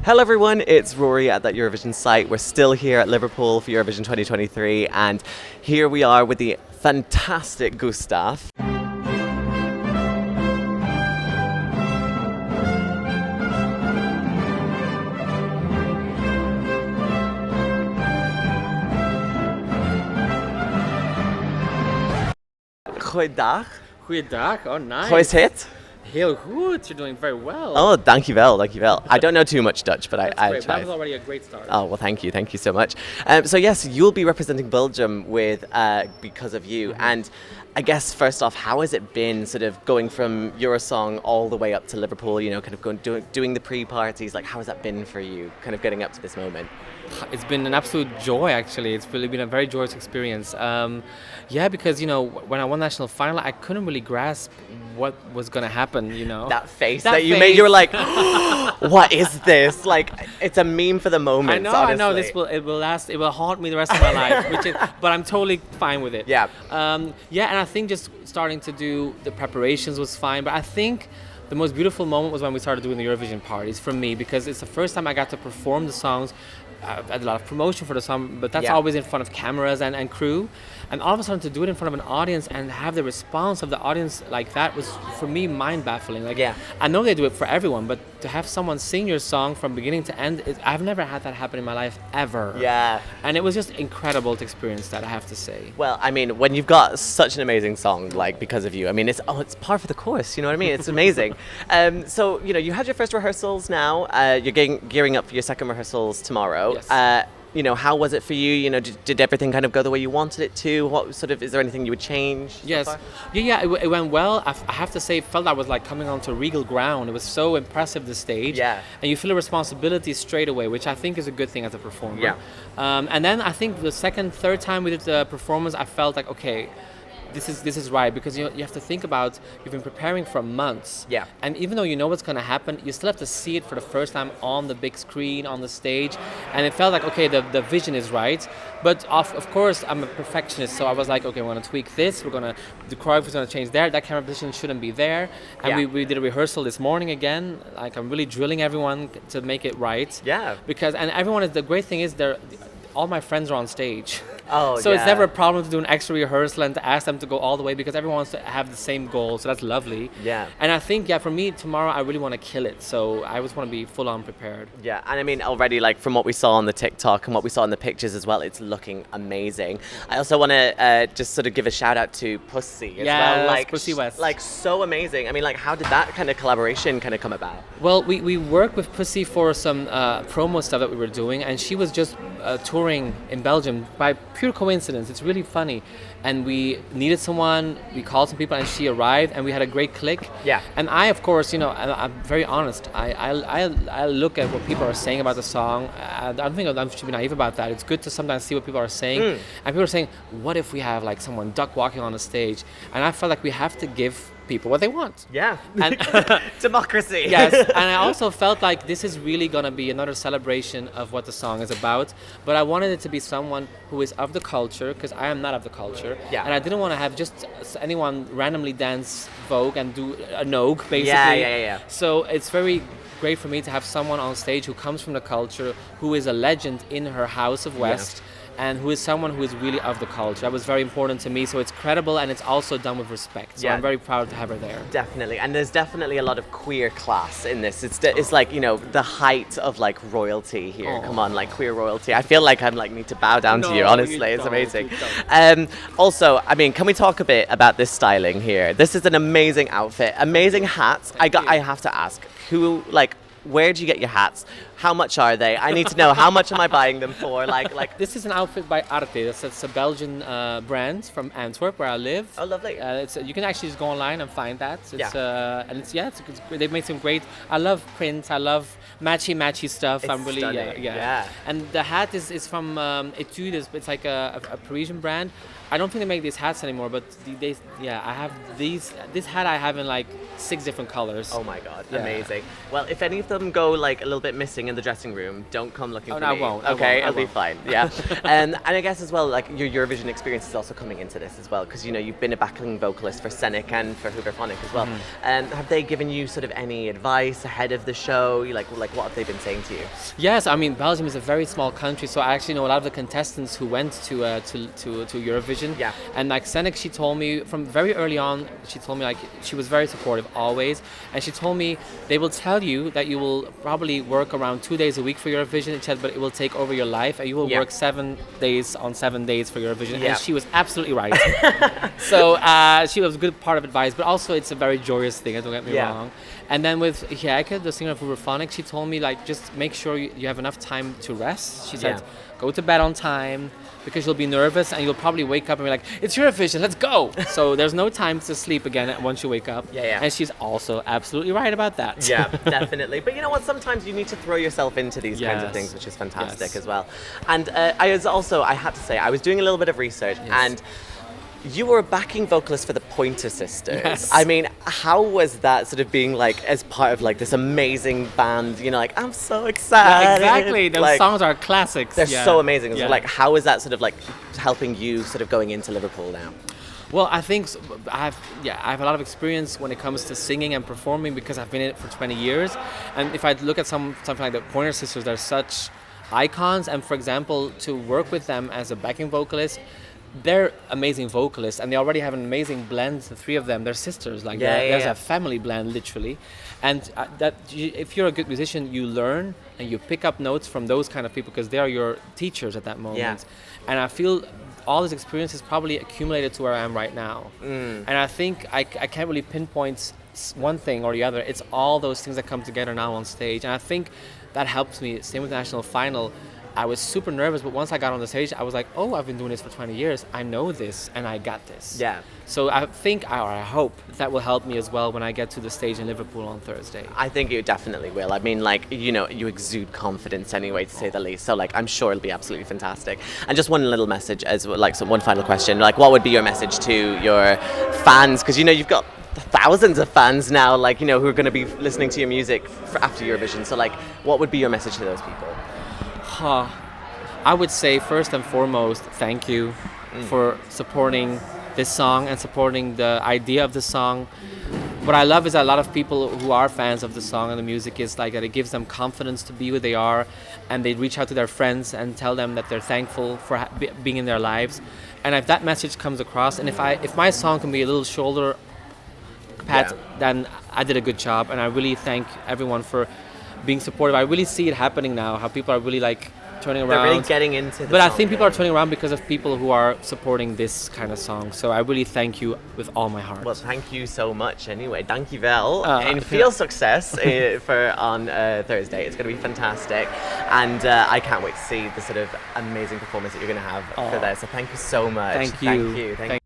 Hello everyone, it's Rory at that Eurovision site. We're still here at Liverpool for Eurovision 2023 and here we are with the fantastic Gustaph. Goeiedag. Goeiedag, oh nice. Hoe is het? Heel goed, you're doing very well. Oh, dankjewel, dankjewel. I don't know too much Dutch, but I great. tried. That was already a great start. Oh, well, thank you so much. So yes, you'll be representing Belgium with Because of You. Mm-hmm. And I guess first off, how has it been sort of going from Eurosong all the way up to Liverpool, you know, kind of doing the pre-parties? Like, how has that been for you, kind of getting up to this moment? It's been an absolute joy, actually. It's really been a very joyous experience. Yeah, because, you know, when I won national final, I couldn't really grasp what was going to happen, you know. That face that you made, you were like, what is this? Like, it's a meme for the moment, I know, it will last, it will haunt me the rest of my life, but I'm totally fine with it. Yeah. Yeah, and I think just starting to do the preparations was fine, but I think the most beautiful moment was when we started doing the Eurovision parties for me, because it's the first time I got to perform the songs. I had a lot of promotion for the song, but that's always in front of cameras and crew. And all of a sudden to do it in front of an audience and have the response of the audience like that was, for me, mind-baffling. Like, I know they do it for everyone, but to have someone sing your song from beginning to end, I've never had that happen in my life, ever. Yeah. And it was just incredible to experience that, I have to say. Well, I mean, when you've got such an amazing song, like Because of You, I mean, it's par for the course, you know what I mean? It's amazing. So, you know, you had your first rehearsals now. You're gearing up for your second rehearsals tomorrow. Yes. You know, how was it for you? You know, did everything kind of go the way you wanted it to? What sort of, is there anything you would change? Yes. So far? Yeah, it went well. I have to say, it felt I was like coming onto regal ground. It was so impressive, the stage. Yeah. And you feel a responsibility straight away, which I think is a good thing as a performer. Yeah. And then I think the second, third time we did the performance, I felt like, okay, this is right, because you have to think about, you've been preparing for months. Yeah. And even though you know what's going to happen, you still have to see it for the first time on the big screen, on the stage. And it felt like, okay, the vision is right. But of course, I'm a perfectionist, so I was like, okay, we're going to tweak this. The choreography is going to change there. That camera position shouldn't be there. And we did a rehearsal this morning again. Like, I'm really drilling everyone to make it right. Yeah. And everyone the great thing is all my friends are on stage. Oh, so it's never a problem to do an extra rehearsal and to ask them to go all the way, because everyone wants to have the same goal. So that's lovely. Yeah. And I think, for me, tomorrow, I really want to kill it. So I just want to be full on prepared. Yeah. And I mean, already, like, from what we saw on the TikTok and what we saw in the pictures as well, it's looking amazing. I also want to just sort of give a shout out to Pussy as well. Like, Pussy West. Like, so amazing. I mean, like, how did that kind of collaboration kind of come about? Well, we worked with Pussy for some promo stuff that we were doing, and she was just touring in Belgium by pure coincidence. It's really funny. And we needed someone, we called some people, and she arrived, and we had a great click. Yeah. And I, of course, you know, I'm very honest. I look at what people are saying about the song. I don't think I should be naive about that. It's good to sometimes see what people are saying. And people are saying, what if we have like someone duck walking on the stage? And I felt like we have to give people what they want. Yeah. And democracy. Yes. And I also felt like this is really going to be another celebration of what the song is about. But I wanted it to be someone who is of the culture, because I am not of the culture. Yeah. And I didn't want to have just anyone randomly dance Vogue and do a Nogue, basically. Yeah. So it's very great for me to have someone on stage who comes from the culture, who is a legend in her house of West. Yeah. And who is someone who is really of the culture. That was very important to me, so it's credible and it's also done with respect. So I'm very proud to have her there. Definitely, and there's definitely a lot of queer class in this. It's like, you know, the height of like royalty here. Come on, like queer royalty. I feel like I'm like need to bow down to you, honestly. It's amazing. Also, I mean, can we talk a bit about this styling here? This is an amazing outfit, amazing hats. I have to ask, where do you get your hats? How much are they? I need to know, how much am I buying them for? Like this is an outfit by Arte. It's a Belgian brand from Antwerp, where I live. Oh, lovely. You can actually just go online and find that. They've made some great. I love prints. I love matchy stuff. It's I'm really stunning. Yeah. And the hat is from Etude. It's like a Parisian brand. I don't think they make these hats anymore, but I have this hat I have in like 6 different colors. Oh my god, Yeah. amazing. Well, if any of them go like a little bit missing in the dressing room, don't come looking for no, me. I won't. Okay, I it'll be won't. fine. Yeah. And I guess as well, like your Eurovision experience is also coming into this as well, because you know you've been a backing vocalist for Scenic and for Hooverphonic as well. And have they given you sort of any advice ahead of the show? Like what have they been saying to you? Yes, I mean Belgium is a very small country, so I actually know a lot of the contestants who went to Eurovision. Yeah. And like Scenic, she told me from very early on, she told me like she was very supportive always, and she told me they will tell you that you will probably work around 2 days a week for Eurovision, she said, but it will take over your life, and you will work 7 days on 7 days for Eurovision. Yeah. And she was absolutely right. So she was a good part of advice, but also it's a very joyous thing. Don't get me wrong. And then with Heike, the singer of Hooverphonic, she told me like just make sure you have enough time to rest. She said go to bed on time, because you'll be nervous and you'll probably wake up and be like, it's Eurovision, let's go. So there's no time to sleep again once you wake up. Yeah. And she's also absolutely right about that. Yeah, definitely. But you know what? Sometimes you need to throw yourself into these kinds of things, which is fantastic as well. And I had to say, I was doing a little bit of research and you were a backing vocalist for the Pointer Sisters. Yes. I mean, how was that sort of being like as part of like this amazing band? You know, like I'm so excited. Yeah, exactly. Those like, songs are classics. They're so amazing. So, Yeah. like, how is that sort of like helping you sort of going into Liverpool now? Well, I think I have a lot of experience when it comes to singing and performing because I've been in it for 20 years. And if I look at something like the Pointer Sisters, they're such icons. And for example, to work with them as a backing vocalist, they're amazing vocalists, and they already have an amazing blend. The 3 of them, they're sisters. Like there's a family blend, literally. And if you're a good musician, you learn and you pick up notes from those kind of people because they are your teachers at that moment. Yeah. And I feel all this experience is probably accumulated to where I am right now. And I think I can't really pinpoint one thing or the other. It's all those things that come together now on stage, and I think that helps me. Same with the national final. I was super nervous, but once I got on the stage, I was like, oh, I've been doing this for 20 years. I know this, and I got this. Yeah. So I think, or I hope, that will help me as well when I get to the stage in Liverpool on Thursday. I think you definitely will. I mean, like, you know, you exude confidence anyway, to say the least. So, like, I'm sure it'll be absolutely fantastic. And just one little message, as well, like, so one final question. Like, what would be your message to your fans? Because, you know, you've got thousands of fans now, like, you know, who are going to be listening to your music after Eurovision. So, like, what would be your message to those people? I would say first and foremost, thank you for supporting this song and supporting the idea of the song. What I love is that a lot of people who are fans of the song and the music is like that it gives them confidence to be who they are, and they reach out to their friends and tell them that they're thankful for being in their lives. And if that message comes across, and if my song can be a little shoulder pat, then I did a good job. And I really thank everyone for being supportive. I really see it happening now, how people are really like turning around. They're really getting into the But I song, think people are turning around because of people who are supporting this kind of song. So I really thank you with all my heart. Well, thank you so much anyway. Dankjewel. And feel success for on Thursday. It's going to be fantastic. And I can't wait to see the sort of amazing performance that you're going to have for there. So thank you so much. Thank you. Thank you.